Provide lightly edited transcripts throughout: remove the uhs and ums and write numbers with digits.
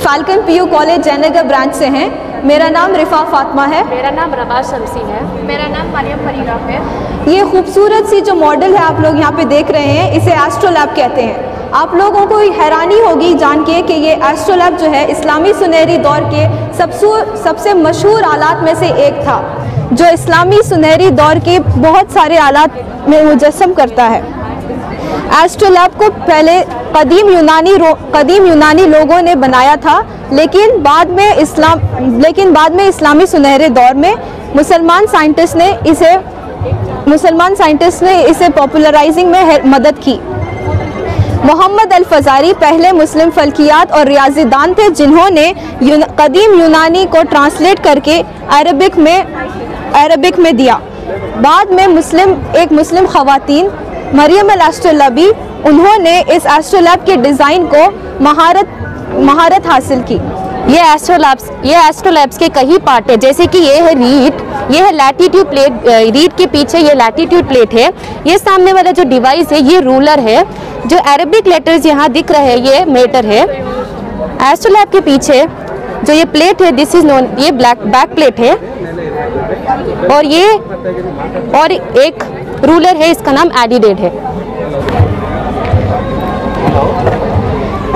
Falcon PU college Jayanagar branch से हैं। मेरा नाम रिफा फातिमा है। मेरा नाम रबाज शमसी है। मेरा नाम मरियम फरीदा है। ये खूबसूरत सी जो मॉडल है आप लोग यहाँ पे देख रहे हैं, इसे एस्ट्रोलैब कहते हैं। आप लोगों को हैरानी होगी जान के कि ये एस्ट्रोलैब जो है इस्लामी सुनहरी दौर के सबसे मशहूर आलात में से एक था, जो इस्लामी सुनहरी दौर के बहुत सारे आलात में मुजस्सम करता है। एस्ट्रोलैब को पहले कदीम यूनानी लोगों ने बनाया था, लेकिन बाद में इस्लामी सुनहरे दौर में मुसलमान साइंटिस्ट ने इसे पॉपुलराइजिंग में मदद की। मोहम्मद अल फजारी पहले मुस्लिम फल्कियात और रियाजीदान थे, जिन्होंने कदीम यूनानी को ट्रांसलेट करके अरबिक में दिया। बाद में एक मुस्लिम खवातीन मरियम अल एस्ट्रोलैबी, उन्होंने इस एस्ट्रोलैब के डिज़ाइन को महारत हासिल की। ये एस्ट्रोलैब्स के कई पार्ट है, जैसे कि ये है रीड, ये है लैटिट्यूड प्लेट। रीड के पीछे ये लैटिट्यूड प्लेट है। ये सामने वाला जो डिवाइस है ये रूलर है। जो अरबिक लेटर्स यहाँ दिख रहे हैं ये मीटर है। एस्ट्रोलैब के पीछे जो ये प्लेट है दिस इज नोन, ये बैक प्लेट है। और एक रूलर है, इसका नाम एडिडेट है।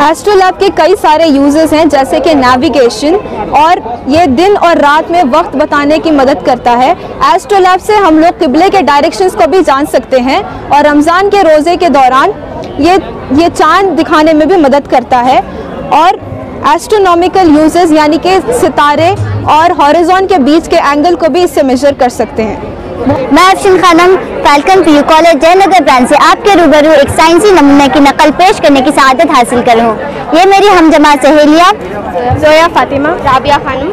एस्ट्रोलैब के कई सारे यूजेस हैं, जैसे कि नेविगेशन, और ये दिन और रात में वक्त बताने की मदद करता है। एस्ट्रोलैब से हम लोग किबले के डायरेक्शंस को भी जान सकते हैं, और रमज़ान के रोज़े के दौरान ये चांद दिखाने में भी मदद करता है। और एस्ट्रोनॉमिकल यूजेस यानी कि सितारे और हॉरिजॉन के बीच के एंगल को भी इससे मेजर कर सकते हैं। मैं Afsheen Khanam Falcon PU college Jayanagar branch से आपके रूबरू एक साइंसी नमूने की नकल पेश करने की सआदत हासिल कर हूँ। ये मेरी हमजमा सहेलियाँ जोया फातिमा, राबिया खानम।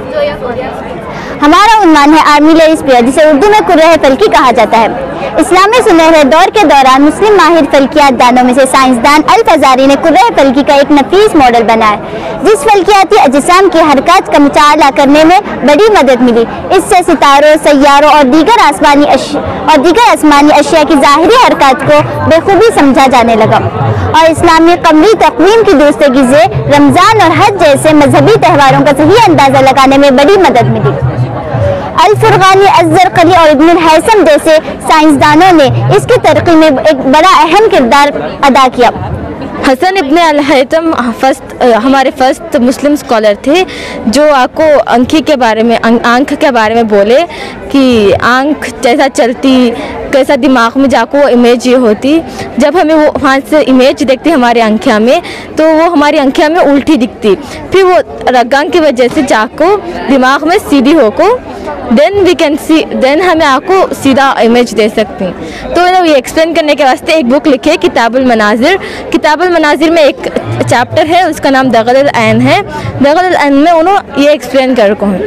हमारा उन्वान है आर्मी लेडीज प्रेयर, जिसे उर्दू में कुर्रह फल्की कहा जाता है। इस्लामी सुनहरे दौर के दौरान मुस्लिम माहिर फल्कियात दानों में से साइंसदान अल फजारी ने कुर्रह फल्की का एक नफीस मॉडल बनाया, जिस फल्कियाती अजसाम की हरकत का मुताला करने में बड़ी मदद मिली। इससे सितारों, सैयारों और दीगर आसमानी अशिया की ज़ाहिरी हरकत को बेखूबी समझा जाने लगा, और इस्लामी कमरी तक़वीम की दुरुस्तगी से रमज़ान और हज जैसे मजहबी त्योहारों का सही अंदाज़ा लगाने में बड़ी मदद मिली। अल-फुरगानी, अज़्ज़रक़ली और इब्नुल हैसम जैसे साइंसदानों ने इसकी तरक्की में एक बड़ा अहम किरदार अदा किया। हसन इब्न अल-हैतम हमारे फर्स्ट मुस्लिम स्कॉलर थे, जो आपको आँख के बारे में बोले कि आँख जैसा चलती कैसा दिमाग में जाको वो इमेज ये होती। जब हमें वो वहाँ से इमेज देखती हमारे आँखियाँ में, तो वो हमारी आँखियाँ में उल्टी दिखती, फिर वो रगांग की वजह से जाको दिमाग में सीधी होको देन हमें आपको सीधा इमेज दे सकती। तो ये एक्सप्लेन करने के वास्ते एक बुक लिखी है, किताबुल मनाजिर में एक चैप्टर है, उसका नाम दगल ऐन है। दगल ऐन में उन्होंने ये एक्सप्लेन कर को है,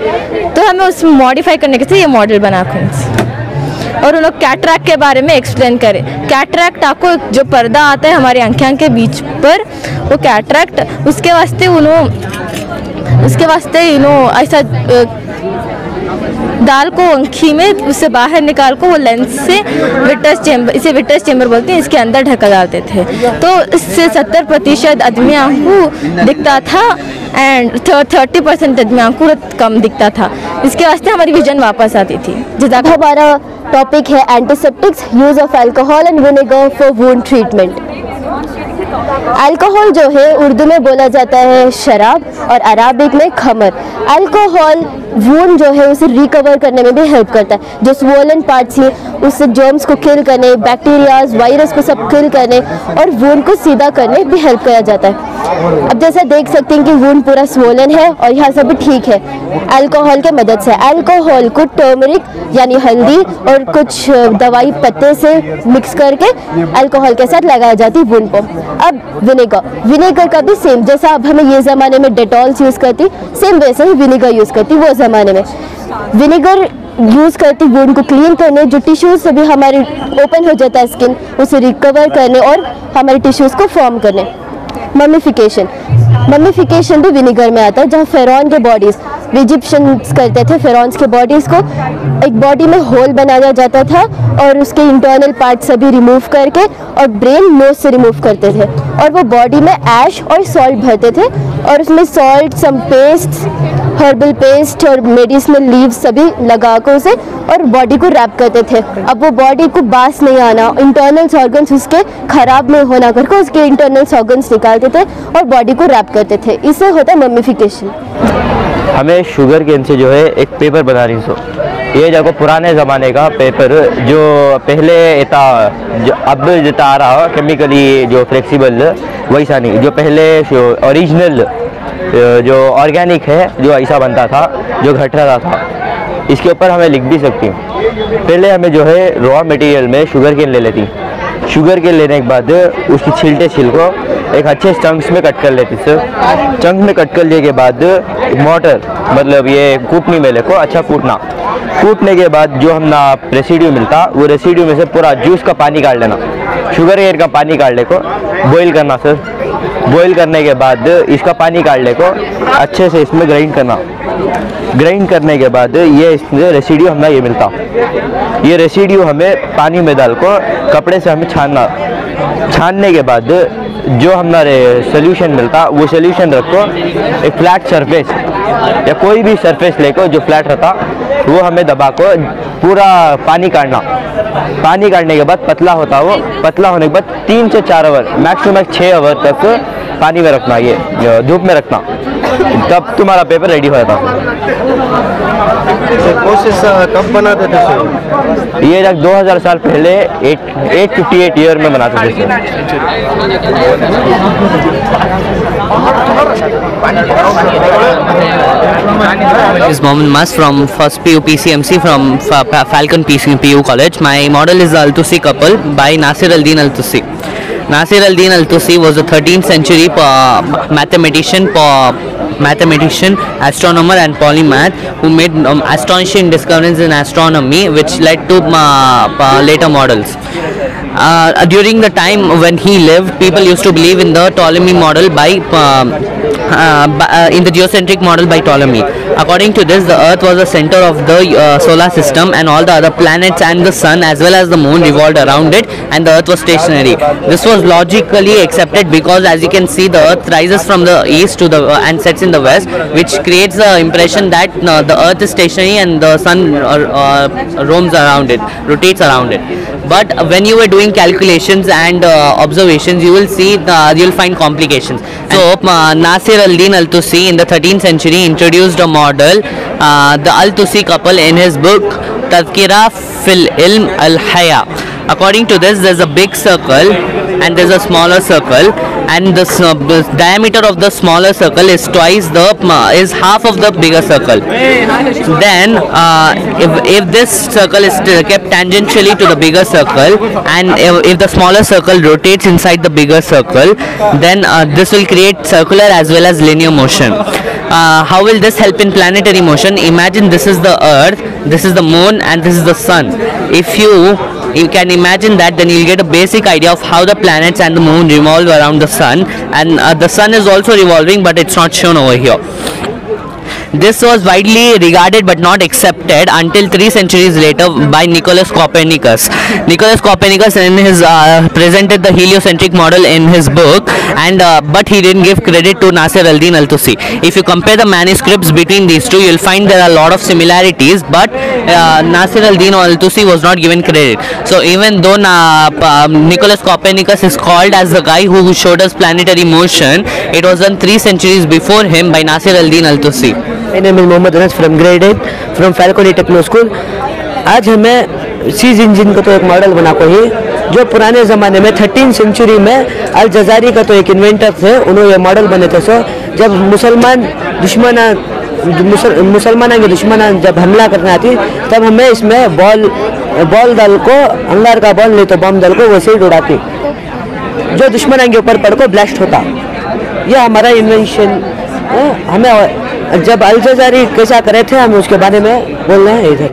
तो हमें उसमें मॉडिफाई करने के लिए ये मॉडल बना को, और उन्होंने कैटरैक्ट के बारे में एक्सप्लेन करे। कैटरैक्ट आपको जो पर्दा आता है हमारी आँखों के बीच पर, वो कैटरैक्ट उसके वास्ते ऐसा दाल को आँखी में उससे बाहर निकाल को वो लेंस से इसे विट्रस चेम्बर बोलते हैं, इसके अंदर ढका डालते थे। तो इससे 70% आदमी आँखों दिखता था एंड 30% आदमी आँखों कम दिखता था। इसके वास्ते हमारी विजन वापस आती थी। हमारा टॉपिक है antiseptics, use of alcohol and vinegar for wound treatment. Alcohol जो है उर्दू में बोला जाता है शराब, और अरबिक में खमर। अल्कोहल वुंड जो है उसे रिकवर करने में भी हेल्प करता है। जो स्वोलन पार्ट्स हैं उससे जर्म्स को किल करने, बैक्टीरियाज, वायरस को सब किल करने और वुंड को सीधा करने भी हेल्प किया जाता है। अब जैसा देख सकते हैं कि वुंड पूरा स्वोलन है और यहाँ सब भी ठीक है अल्कोहल के मदद से। अल्कोहल को टर्मरिक यानी हल्दी और कुछ दवाई पत्ते से मिक्स करके अल्कोहल के साथ लगाई जाती है वुंड पर। अब विनेगर का भी सेम, जैसा अब हमें ये ज़माने में डेटॉल्स यूज़ करती, सेम वैसे ही विनेगर यूज़ करती वो ज़माने में। विनेगर यूज़ करती वुंड को क्लीन करने, जो टिश्यूज़ से भी हमारी ओपन हो जाता है स्किन, उसे रिकवर करने और हमारे टिश्यूज़ को फॉर्म करने। मम्मीफिकेशन भी विनेगर में आता है, जहाँ फेरौन के बॉडीज़ इजिप्शियंस करते थे, फेरौन्स के बॉडीज़ को एक बॉडी में होल बनाया जाता था और उसके इंटरनल पार्ट सभी रिमूव करके और ब्रेन नोज से रिमूव करते थे और वो बॉडी में ऐश और सॉल्ट भरते थे और उसमें सॉल्ट, सम पेस्ट, हर्बल पेस्ट और मेडिसिनल लीव्स सभी लगा कर उसे और बॉडी को रैप करते थे। अब वो बॉडी को बास नहीं आना, इंटरनल ऑर्गन्स उसके खराब नहीं होना करके उसके इंटरनल ऑर्गन्स निकालते थे और बॉडी को रैप करते थे। इससे होता है मम्मीफिकेशन। हमें शुगर केन से जो है एक पेपर बना रही सो, ये देखो पुराने ज़माने का पेपर जो पहले इतना जो अब जितना आ रहा केमिकली जो फ्लेक्सिबल वैसा नहीं, जो पहले ओरिजिनल जो ऑर्गेनिक है जो ऐसा बनता था, जो घट रहा था। इसके ऊपर हमें लिख भी सकती हूँ। पहले हमें जो है रॉ मटेरियल में शुगर केन ले लेती, शुगर केन लेने के बाद उसकी छिल को एक अच्छे चंक्स में कट कर लेती सर। चंक में कट कर लेने के बाद मोटर मतलब ये कूटनी मेले को अच्छा कूटने के बाद जो हम ना रेसिड्यू मिलता, वो रेसिड्यू में से पूरा जूस का पानी काट लेना, शुगर केन का पानी काटने को बॉईल करना सर। बॉईल करने के बाद इसका पानी काटने को अच्छे से इसमें ग्राइंड करना। ग्राइंड करने के बाद ये इसमें रेसिड्यू हमें ये मिलता, ये रेसिड्यू हमें पानी में डाल को कपड़े से हमें छानने के बाद जो हमारे सोल्यूशन मिलता, वो सोल्यूशन रखो एक फ्लैट सरफेस या कोई भी सरफेस लेको जो फ्लैट रहता, वो हमें दबा को पूरा पानी काटना। पानी काटने के बाद पतला होता, वो पतला होने के बाद 3 से 4 आवर मैक्सिमम 6 आवर तक पानी में रखना, ये धूप में रखना, तब तुम्हारा पेपर रेडी हो जाता। कोशिश कब बनाते थे सर? ये 2000 साल पहले 858 ईयर में बनाते थे sir. Is Mohammed Mas from first PU PCMC from Falcon PU College. My model is the Al-Tusi couple by Nasir al-Din al-Tusi. Nasir al-Din al-Tusi was a 13th century mathematician, astronomer and polymath who made astonishing discoveries in astronomy which led to later models. During the time when he lived, people used to believe in the Ptolemy model in the geocentric model by Ptolemy. According to this, the Earth was the center of the solar system and all the other planets and the sun as well as the moon revolved around it, and the Earth was stationary. This was logically accepted because, as you can see, the Earth rises from the east to the and sets in the west, which creates the impression that the Earth is stationary and the sun roams around it, rotates around it. But when you were doing calculations and observations, you will see you will find complications. So Nasir al-Din al-Tusi in the 13th century introduced a model, the Al-Tusi couple, in his book Tadhkira fil Ilm al-Haya. According to this, there's a big circle and there's a smaller circle, and the diameter of the smaller circle is is half of the bigger circle. Then if this circle is kept tangentially to the bigger circle, and if the smaller circle rotates inside the bigger circle, then this will create circular as well as linear motion. How will this help in planetary motion? Imagine this is the Earth, this is the moon, and this is the sun. If you can imagine that, then you'll get a basic idea of how the planets and the moon revolve around the sun, and the sun is also revolving, but it's not shown over here. This was widely regarded but not accepted until 3 centuries later by Nicholas Copernicus. Nicholas Copernicus presented the heliocentric model in his book, and but he didn't give credit to Nasir al-Din al-Tusi. If you compare the manuscripts between these two, you'll find there are a lot of similarities, but Nasir al-Din al-Tusi was not given credit. So even though Nicholas Copernicus is called as the guy who showed us planetary motion, it was done 3 centuries before him by Nasir al-Din al-Tusi. My name is Mohammed Anas from grade 8 from Falcon Techno School. आज हमें seize engine का तो एक model बना को ही, जो पुराने ज़माने में 13th सेंचुरी में अल जजारी का तो एक इन्वेंटर थे, उन्होंने ये मॉडल बने थे। सो जब मुसलमाना के दुश्मन जब हमला करने आती, तब हमें इसमें बॉल दल को, अंगार का बॉल नहीं तो बम दल को वैसे ही उड़ाती, जो दुश्मन के ऊपर पड़ को ब्लास्ट होता। यह हमारा इन्वेंशन हमें जब अल जजारी कैसा करे थे, हम उसके बारे में बोल रहे हैं इधर।